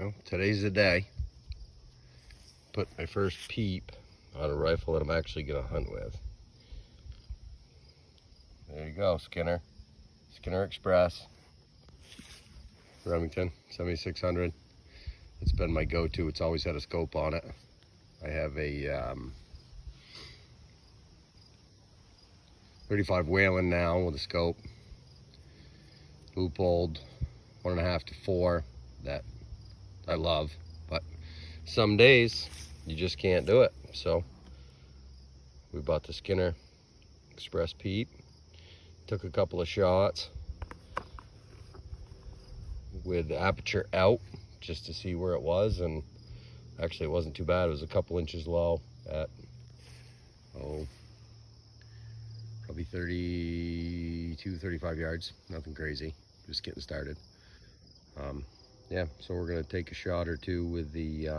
Well, today's the day. Put my first peep on a rifle that I'm actually gonna hunt with. There you go, Skinner. Skinner Express. Remington 7600. It's been my go-to. It's always had a scope on it. I have a 35 Whalen now with a scope. Loophole 1.5 to 4 that I love, but some days you just can't do it. So we bought the Skinner Express Peep. Took a couple of shots with the aperture out just to see where it was, and actually it wasn't too bad. It was a couple inches low at probably 32, 35 yards. Nothing crazy, just getting started. Yeah, so we're gonna take a shot or two with the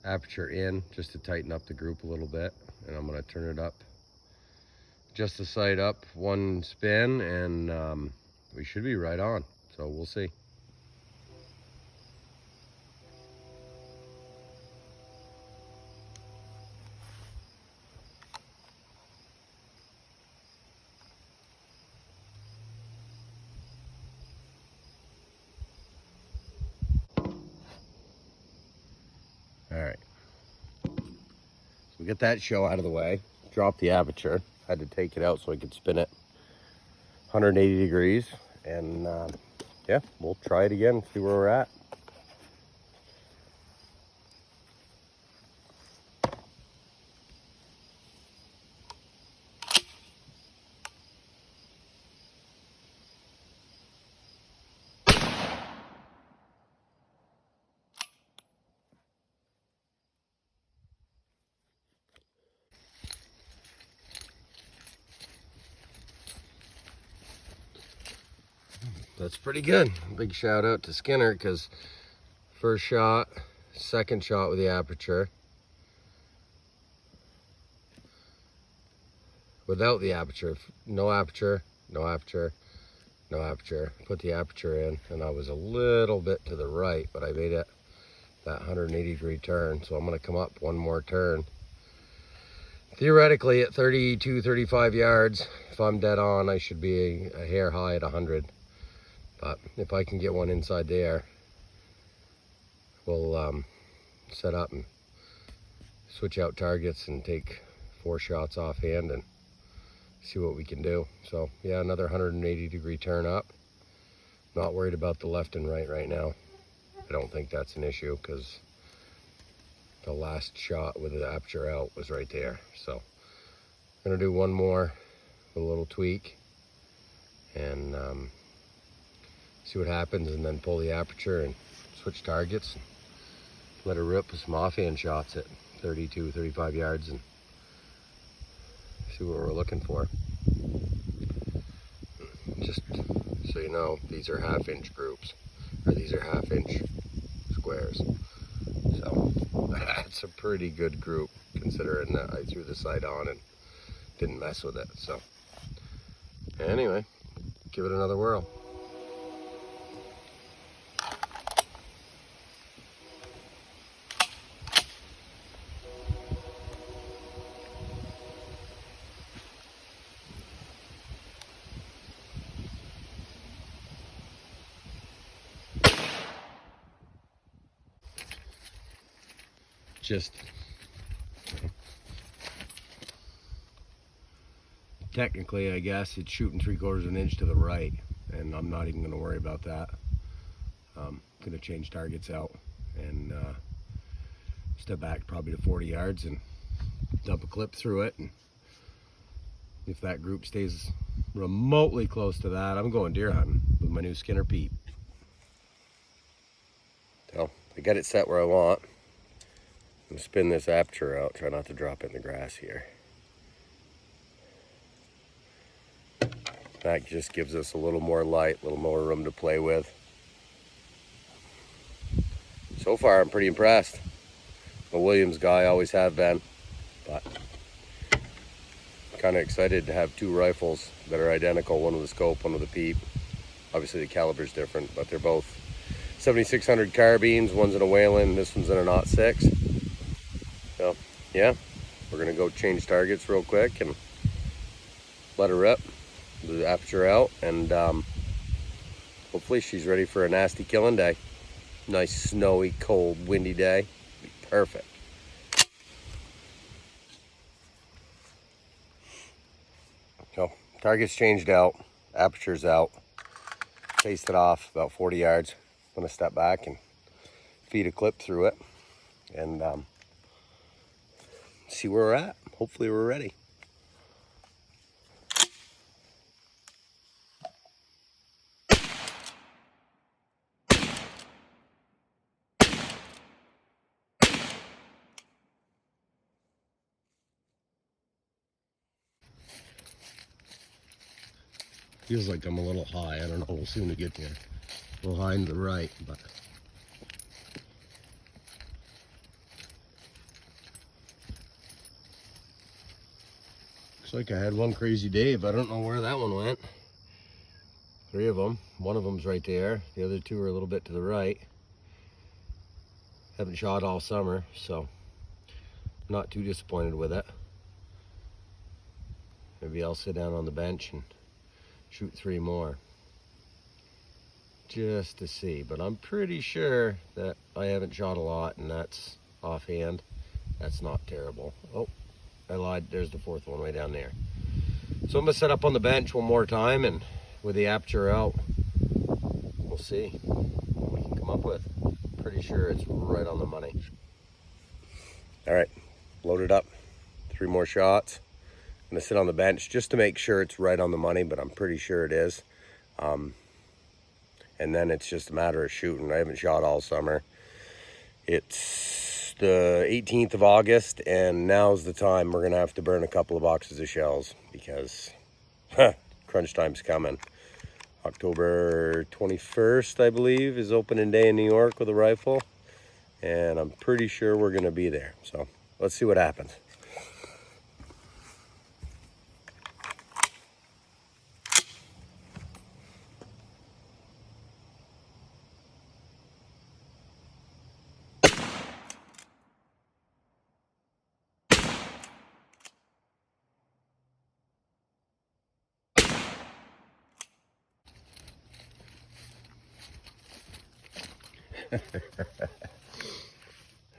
aperture in just to tighten up the group a little bit, and I'm gonna turn it up just the sight up one spin, and we should be right on, so we'll see. All right, so we get that show out of the way. Drop the aperture. Had to take it out so I could spin it 180 degrees, and yeah, we'll try it again, see where we're at. That's pretty good. Big shout out to Skinner, because first shot, second shot with the aperture. Without the aperture, no aperture, no aperture, no aperture. Put the aperture in, and I was a little bit to the right, but I made it that 180 degree turn. So I'm gonna come up one more turn. Theoretically at 32, 35 yards, if I'm dead on, I should be a hair high at 100. But if I can get one inside there, we'll set up and switch out targets and take 4 shots offhand and see what we can do. So yeah, another 180 degree turn up. Not worried about the left and right now. I don't think that's an issue, because the last shot with the aperture out was right there. So I'm gonna do one more with a little tweak and see what happens, and then pull the aperture and switch targets and let her rip with some offhand shots at 32, 35 yards and see what we're looking for. Just so you know, these are 1/2 inch groups, or these are 1/2 inch squares. So that's a pretty good group, considering that I threw the sight on and didn't mess with it. So anyway, give it another whirl. Just technically, I guess it's shooting 3/4 of an inch to the right, and I'm not even going to worry about that. I'm going to change targets out and step back probably to 40 yards and dump a clip through it, and if that group stays remotely close to that, I'm going deer hunting with my new Skinner Peep. So I got it set where I want. I'm gonna spin this aperture out, try not to drop it in the grass here. That just gives us a little more light, a little more room to play with. So far, I'm pretty impressed. I'm a Williams guy, always have been, but kind of excited to have 2 rifles that are identical, one with a scope, one with a peep. Obviously the caliber's different, but they're both 7600 carbines. One's in a Whalen, this one's in a 0.6. So yeah, we're gonna go change targets real quick and let her rip, the aperture out, and hopefully she's ready for a nasty killing day. Nice snowy, cold, windy day. Be perfect. So target's changed out, aperture's out, paced it off about 40 yards. I'm gonna step back and feed a clip through it and see where we're at. Hopefully we're ready. Feels like I'm a little high. I don't know, we'll soon get there. A little high to the right, but looks like I had one crazy day, but I don't know where that one went. 3 of them. One of them's right there. The other 2 are a little bit to the right. Haven't shot all summer, so not too disappointed with it. Maybe I'll sit down on the bench and shoot 3 more just to see, but I'm pretty sure that I haven't shot a lot, and that's offhand. That's not terrible. Oh, I lied. There's the 4th one way down there. So I'm gonna set up on the bench one more time, and with the aperture out, we'll see what we can come up with. Pretty sure it's right on the money. All right, loaded up. 3 more shots. I'm gonna sit on the bench just to make sure it's right on the money, but I'm pretty sure it is. And then it's just a matter of shooting. I haven't shot all summer. It's the 18th of August, and now's the time we're gonna have to burn a couple of boxes of shells because crunch time's coming. October 21st, I believe, is opening day in New York with a rifle, and I'm pretty sure we're gonna be there. So let's see what happens.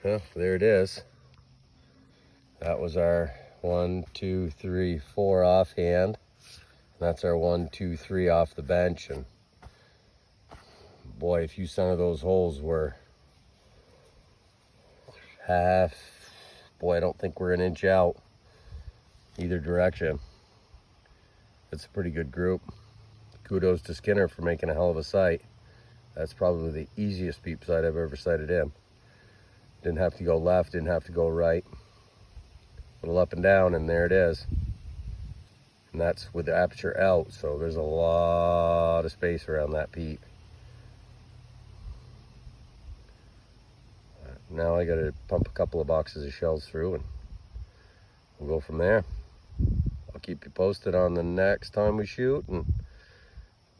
Well, there it is. That was our 1, 2, 3, 4 offhand. That's our 1, 2, 3 off the bench. And boy, a few some of those holes were half. Boy, I don't think we're an inch out either direction. It's a pretty good group. Kudos to Skinner for making a hell of a sight. That's probably the easiest peep sight I've ever sighted in. Didn't have to go left, didn't have to go right. A little up and down, and there it is. And that's with the aperture out, so there's a lot of space around that peep. Now I gotta pump a couple of boxes of shells through, and we'll go from there. I'll keep you posted on the next time we shoot, and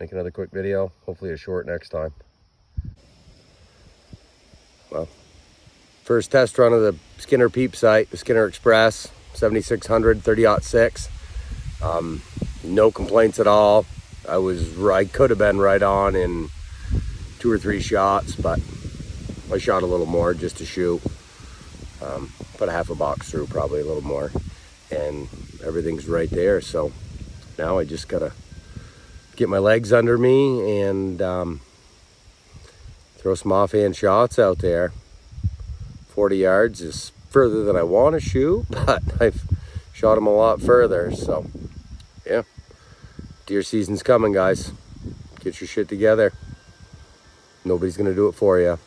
make another quick video, hopefully a short next time. Well, first test run of the Skinner peep sight, the Skinner Express 7600 30-06. No complaints at all. I could have been right on in 2 or 3 shots, but I shot a little more just to shoot. Put a half a box through, probably a little more, and everything's right there. So now I just gotta get my legs under me and throw some offhand shots out there. 40 yards is further than I want to shoot, but I've shot them a lot further. So yeah, deer season's coming, guys. Get your shit together. Nobody's gonna do it for you.